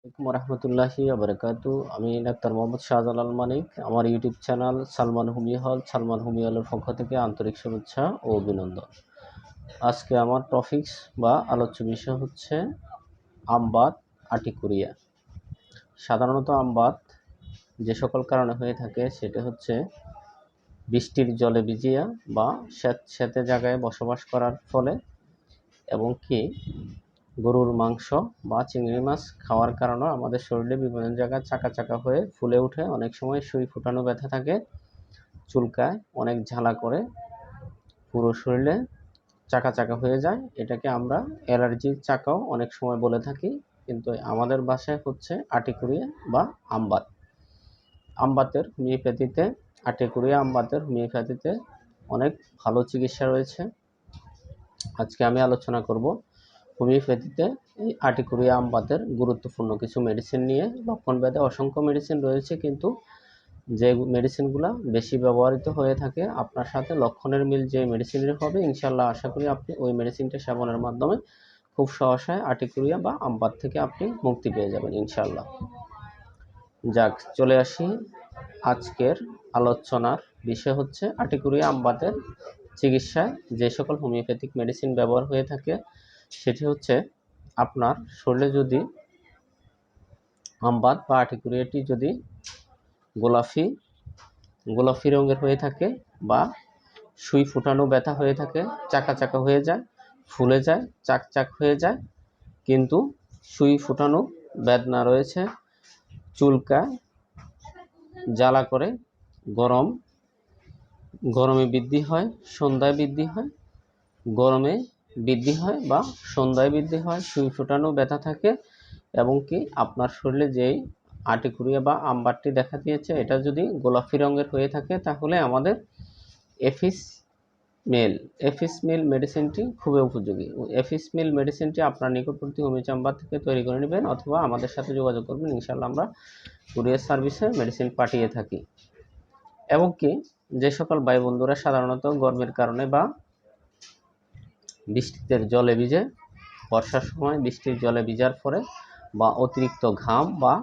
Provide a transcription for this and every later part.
আলাইকুম রহমতুল্লাহি বারাকাতু। আমি ডাক্তার মোহাম্মদ শাহজালাল মানিক। আমার ইউটিউব চ্যানেল সালমান হুমিয়া হল, সালমান হুমিয়া হলের পক্ষ থেকে আন্তরিক শুভেচ্ছা ও অভিনন্দন। আজকে আমার টপিকস বা আলোচ্য বিষয় হচ্ছে আমবাত আর্টিকুরিয়া। সাধারণত আমবাত যে সকল কারণে হয়ে থাকে সেটা হচ্ছে বৃষ্টির জলে ভিজিয়া বা স্যাঁতস্যাঁতে জায়গায় বসবাস করার ফলে, এবং কি গরুর মাংস বা চিংড়ি মাছ খাওয়ার কারণে আমাদের শরীরে বিভিন্ন জায়গায় চাকা চাকা হয়ে ফুলে ওঠে। অনেক সময় সুই ফুটানো ব্যথা থাকে, চুলকায়, অনেক ঝালা করে, পুরো শরীরে চাকা চাকা হয়ে যায়। এটাকে আমরা অ্যালার্জির চাকাও অনেক সময় বলে থাকি, কিন্তু আমাদের ভাষায় হচ্ছে আর্টিকুরিয়া বা আমবাত। আমবাতের হোমিওপ্যাথিতে, আর্টিকুরিয়া আমবাতের হোমিওপ্যাথিতে অনেক ভালো চিকিৎসা রয়েছে। আজকে আমি আলোচনা করব হোমিওপ্যাথিতে এই আর্টিকুরিয়া আমবাতের গুরুত্বপূর্ণ কিছু মেডিসিন নিয়ে। লক্ষণভেদে অসংখ্য মেডিসিন রয়েছে, কিন্তু যে মেডিসিনগুলো বেশি ব্যবহৃত হয়ে থাকে আপনার সাথে লক্ষণের মিল যে মেডিসিনের হবে, ইনশাল্লাহ আশা করি আপনি ওই মেডিসিনটা সেবনের মাধ্যমে খুব সহসায় আর্টিকুরিয়া বা আমবাত থেকে আপনি মুক্তি পেয়ে যাবেন ইনশাল্লাহ। যাক, চলে আসি আজকের আলোচনার বিষয় হচ্ছে আর্টিকুরিয়া আমবাতের চিকিৎসায় যে সকল হোমিওপ্যাথিক মেডিসিন ব্যবহার হয়ে থাকে সেটি হচ্ছে, আপনার শরীরে যদি আমবাত বা আর্টিকুরিয়াটি যদি গোলাপি রঙের হয়ে থাকে বা সুই ফুটানো ব্যথা হয়ে থাকে, চাকা চাকা হয়ে যায়, ফুলে যায়, চাক চাক হয়ে যায়, কিন্তু সুই ফুটানো বেদনা রয়েছে, চুলকায়, জ্বালা করে, গরমে বৃদ্ধি হয়, সন্ধ্যায় বৃদ্ধি হয়, গরমে বৃদ্ধি হয় বা সন্ধ্যায় বৃদ্ধি হয়, সুই ফুটানো ব্যথা থাকে, এবং কি আপনার শরীরে যেই আর্টিকুরিয়া বা আমবাতটি দেখা দিয়েছে এটা যদি গোলাপি রঙের হয়ে থাকে, তাহলে আমাদের এফিস মিল মেডিসিনটি খুবই উপযোগী। এফিস মিল মেডিসিনটি আপনার নিকটবর্তী হোমিও চেম্বার থেকে তৈরি করে নেবেন, অথবা আমাদের সাথে যোগাযোগ করবেন, ইনশাল্লাহ আমরা কুরিয়ার সার্ভিসে মেডিসিন পাঠিয়ে থাকি। এবং কি যে সকল ভাই বন্ধুরা সাধারণত গরমের কারণে বা বৃষ্টিতে জলে ভিজে, বর্ষার সময় বৃষ্টির জলে ভিজার পরে বা অতিরিক্ত ঘাম বা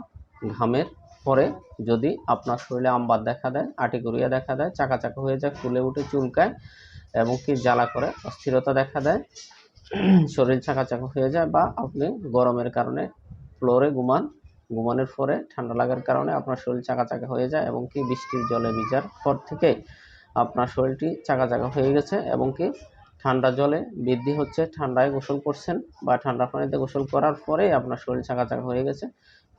ঘামের পরে যদি আপনার শরীরে আমবাত দেখা দেয়, আর্টিকুরিয়া দেখা দেয়, চাকা চাকা হয়ে যায়, ফুলে উঠে, চুলকায়, এবং কি জ্বালা করে, অস্থিরতা দেখা দেয়, শরীর চাকা চাকা হয়ে যায়, বা আপনি গরমের কারণে ফ্লোরে ঘুমানোর পরে ঠান্ডা লাগার কারণে আপনার শরীর চাকা চাকা হয়ে যায়, এবং কি বৃষ্টির জলে ভিজার পর থেকে আপনার শরীরটি চাকা চাকা হয়ে গেছে, এবং কি ঠান্ডা জলে বৃদ্ধি হচ্ছে, ঠান্ডায় গোসল করছেন বা ঠান্ডা পানিতে গোসল করার পরে আপনার শরীর চাকা চাকা হয়ে গেছে,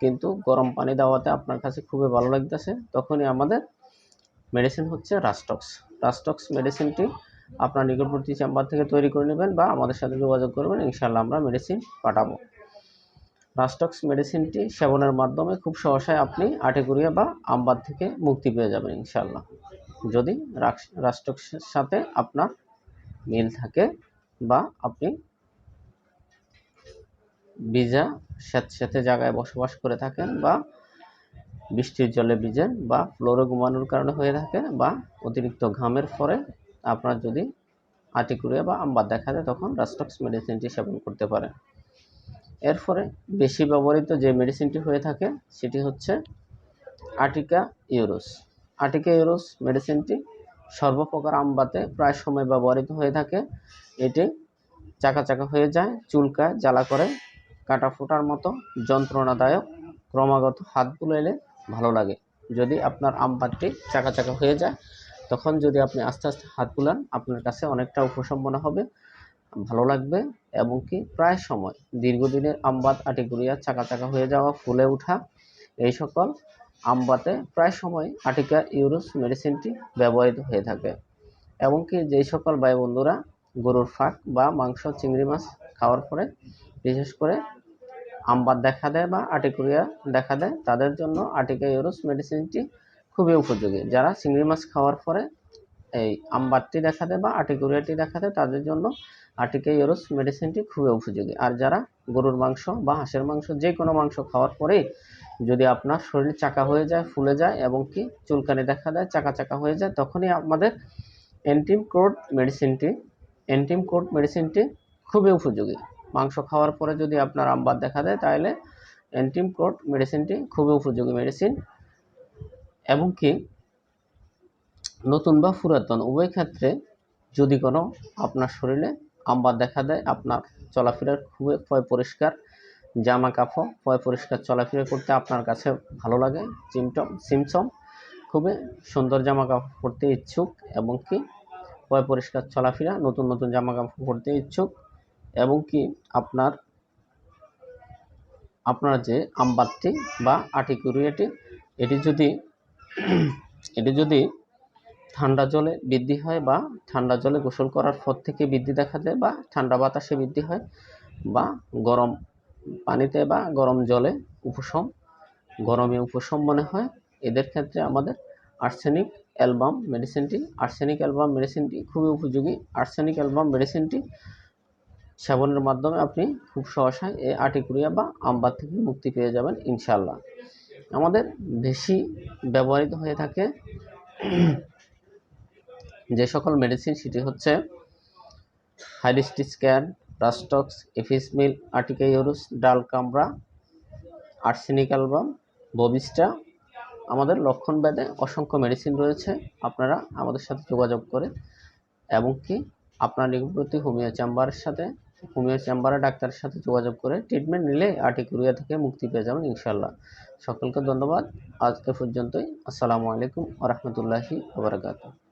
কিন্তু গরম পানি দেওয়াতে আপনার কাছে খুবই ভালো লাগতেছে, তখনই আমাদের মেডিসিন হচ্ছে রাস্টক্স মেডিসিনটি আপনার নিকটবর্তী চেম্বার থেকে তৈরি করে নেবেন বা আমাদের সাথে যোগাযোগ করবেন, ইনশাল্লাহ আমরা মেডিসিন পাঠাবো। রাস্টক্স মেডিসিনটি সেবনের মাধ্যমে খুব সহসায় আপনি আর্টিকুরিয়া বা আমবাত থেকে মুক্তি পেয়ে যাবেন ইনশাল্লাহ, যদি রাস্টক্সের সাথে আপনার মিল থাকে বা আপনি ভিজা স্যাঁতস্যাঁতে জায়গায় বসবাস করে থাকেন, বা বৃষ্টির জলে ভিজেন, বা ফ্লোরে ঘুমানোর কারণে হয়ে থাকে, বা অতিরিক্ত ঘামের পরে আপনার যদি আর্টিকুরিয়া বা আমবাত দেখা দেয়, তখন রাস্টক্স মেডিসিনটি সেবন করতে পারেন। এরপরে বেশি ব্যবহৃত যে মেডিসিনটি হয়ে থাকে সেটি হচ্ছে আর্টিকা ইউরোস মেডিসিনটি সর্বপ্রকার আমবাতে প্রায় সময় ব্যবহৃত হয়ে থাকে। এটি চাকা চাকা হয়ে যায়, চুলকায়, জ্বালা করে, কাটা ফোটার মতো যন্ত্রণাদায়ক, ক্রমাগত হাত বুলাইলে ভালো লাগে। যদি আপনার আমবাতটি চাকা চাকা হয়ে যায়, তখন যদি আপনি আস্তে আস্তে হাত বুলান, আপনার কাছে অনেকটা উপশমনা হবে, ভালো লাগবে, এবং কি প্রায় সময় দীর্ঘদিনের আমবাত, আর্টিকুরিয়া, চাকা চাকা হয়ে যাওয়া, ফুলে ওঠা, এই সকল আমবাতে প্রায় সময় আর্টিকা ইউরোস মেডিসিনটি ব্যবহৃত হয়ে থাকে। এবং কি যেই সকল ভাই বন্ধুরা গরুর ফাঁক বা মাংস, চিংড়ি মাছ খাওয়ার পরে বিশেষ করে আমবাত দেখা দেয় বা আর্টিকুরিয়া দেখা দেয়, তাদের জন্য আর্টিকা ইউরোস মেডিসিনটি খুবই উপযোগী। যারা চিংড়ি মাছ খাওয়ার পরে এই আমবাতটি দেখা দেয় বা আর্টিকুরিয়াটি দেখা দেয়, তাদের জন্য আর্টিকা ইউরোস মেডিসিনটি খুবই উপযোগী। আর যারা গরুর মাংস বা হাঁসের মাংস, যে কোনো মাংস খাওয়ার পরেই যদি আপনার শরীর চাকা হয়ে যায়, ফুলে যায়, এবং কি চুলকানি দেখা দেয়, চাকা চাকা হয়ে যায়, তখনই আমাদের এন্টিম কোড মেডিসিনটি খুবই উপযোগী। মাংস খাওয়ার পরে যদি আপনার আমবাত দেখা দেয়, তাহলে অ্যান্টিমক্রট মেডিসিনটি খুবই উপযোগী মেডিসিন, এবং কি নতুন বা পুরাতন উভয় ক্ষেত্রে যদি কোনো আপনার শরীরে আমবাত দেখা দেয়, আপনার চলাফেরার খুবই পয় পরিষ্কার জামা কাপড় পয় পরিষ্কার চলাফেরা করতে আপনার কাছে ভালো লাগে, সিমটম খুবই সুন্দর জামা কাপড় পরতে ইচ্ছুক, এবং কি পয় পরিষ্কার চলাফেরা নতুন নতুন জামা কাপড় পরতে ইচ্ছুক, এবং কি আপনার যে আমবাতটি বা আর্টিকুরিয়াটি এটি যদি ঠান্ডা জলে বৃদ্ধি হয় বা ঠান্ডা জলে গোসল করার পর থেকে বৃদ্ধি দেখা যায়, বা ঠান্ডা বাতাসে বৃদ্ধি হয়, বা গরম পানিতে বা গরম জলে গরমে উপশম মনে হয়, এদের ক্ষেত্রে আমাদের আর্সেনিক অ্যালবাম মেডিসিনটি খুবই উপযোগী। আর্সেনিক অ্যালবাম মেডিসিনটি সেবনের মাধ্যমে আপনি খুব সহসায় এই আর্টিকুরিয়া বা আমবাত থেকে মুক্তি পেয়ে যাবেন ইনশাআল্লাহ। আমাদের বেশি ব্যবহৃত হয়ে থাকে যে সকল মেডিসিন, সেটি হচ্ছে হাইডিস্টিস্ক্যান, রাস্টক্স, এফিসমিল, আর্টিকাইউরুস, ডালকামরা, আর্সেনিক অ্যালবাম, ববিস্টা। আমাদের লক্ষণ ভেদে অসংখ্য মেডিসিন রয়েছে, আপনারা আমাদের সাথে যোগাযোগ করে এবং কি আপনার নিকটবর্তী হোমিও চেম্বারে ডাক্তারের সাথে যোগাযোগ করে ট্রিটমেন্ট নিলে আর্টিকুরিয়া থেকে মুক্তি পেয়ে যাবেন ইনশাআল্লাহ। সকলকে ধন্যবাদ। আজ এ পর্যন্তই। আসসালামু আলাইকুম ওয়া রাহমাতুল্লাহি ওয়া বারাকাতুহু।